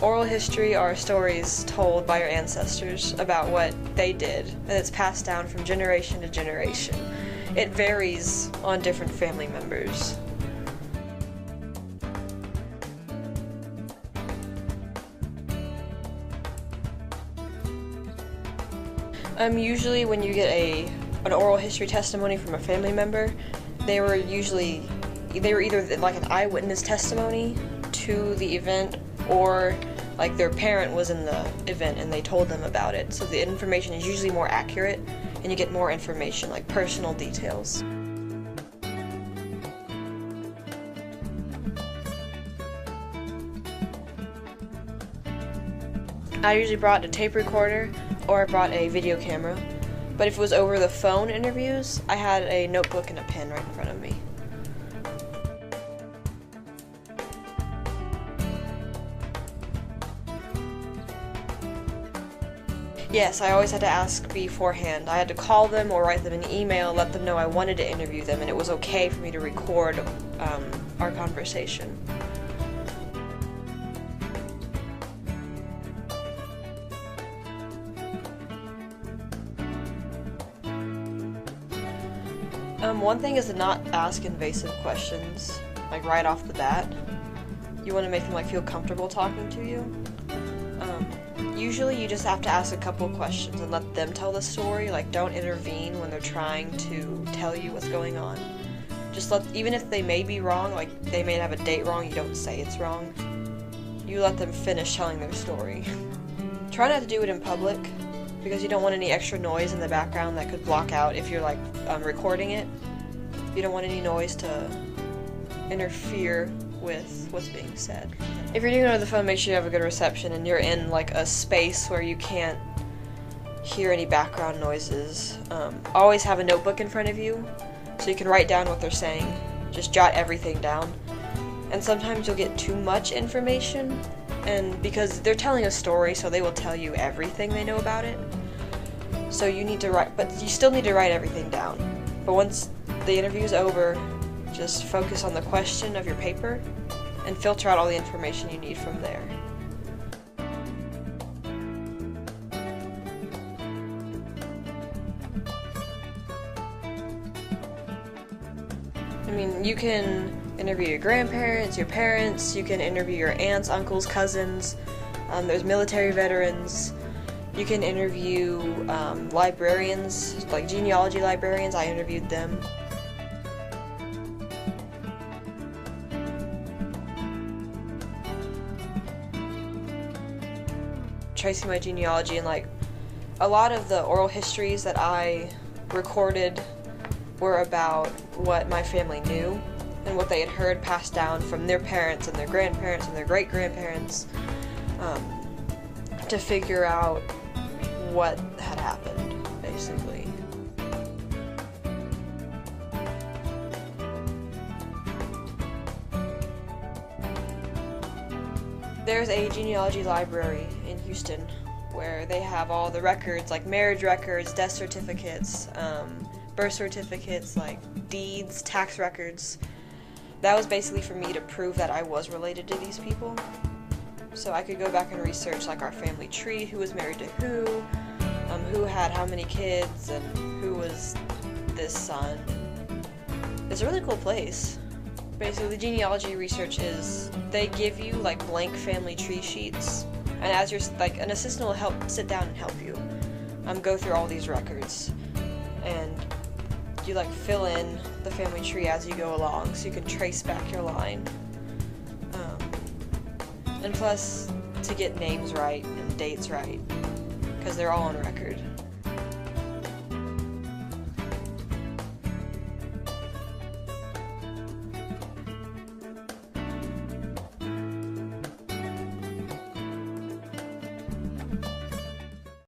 Oral history are stories told by your ancestors about what they did, and it's passed down from generation to generation. It varies on different family members. Usually when you get an oral history testimony from a family member, they were either like an eyewitness testimony to the event, or like their parent was in the event and they told them about it. So the information is usually more accurate and you get more information, like personal details. I usually brought a tape recorder or I brought a video camera, but if it was over the phone interviews, I had a notebook and a pen right in front of me. Yes, I always had to ask beforehand. I had to call them or write them an email, let them know I wanted to interview them, and it was okay for me to record our conversation. One thing is to not ask invasive questions, like right off the bat. You want to make them feel comfortable talking to you. Usually you just have to ask a couple questions and let them tell the story. Like, don't intervene when they're trying to tell you what's going on. Just even if they may be wrong, like they may have a date wrong, you don't say it's wrong. You let them finish telling their story. Try not to do it in public, because you don't want any extra noise in the background that could block out if you're recording it. You don't want any noise to interfere with what's being said. If you're doing it over the phone, make sure you have a good reception and you're in a space where you can't hear any background noises. Always have a notebook in front of you so you can write down what they're saying. Just jot everything down. And sometimes you'll get too much information, and because they're telling a story, so they will tell you everything they know about it. So you need to write, but you still need to write everything down. But once the interview's over, just focus on the question of your paper and filter out all the information you need from there. You can interview your grandparents, your parents, you can interview your aunts, uncles, cousins, there's military veterans. You can interview librarians, like genealogy librarians. I interviewed them. Tracing my genealogy, and a lot of the oral histories that I recorded were about what my family knew and what they had heard passed down from their parents and their grandparents and their great-grandparents, to figure out what had happened, basically. There's a genealogy library in Houston where they have all the records, like marriage records, death certificates, birth certificates, deeds, tax records. That was basically for me to prove that I was related to these people. So I could go back and research our family tree, who was married to who had how many kids, and who was this son. It's a really cool place. Basically, the genealogy research is, they give you blank family tree sheets, and as you're an assistant will sit down and help you go through all these records, and you fill in the family tree as you go along, so you can trace back your line. And plus, to get names right and dates right, because they're all on record.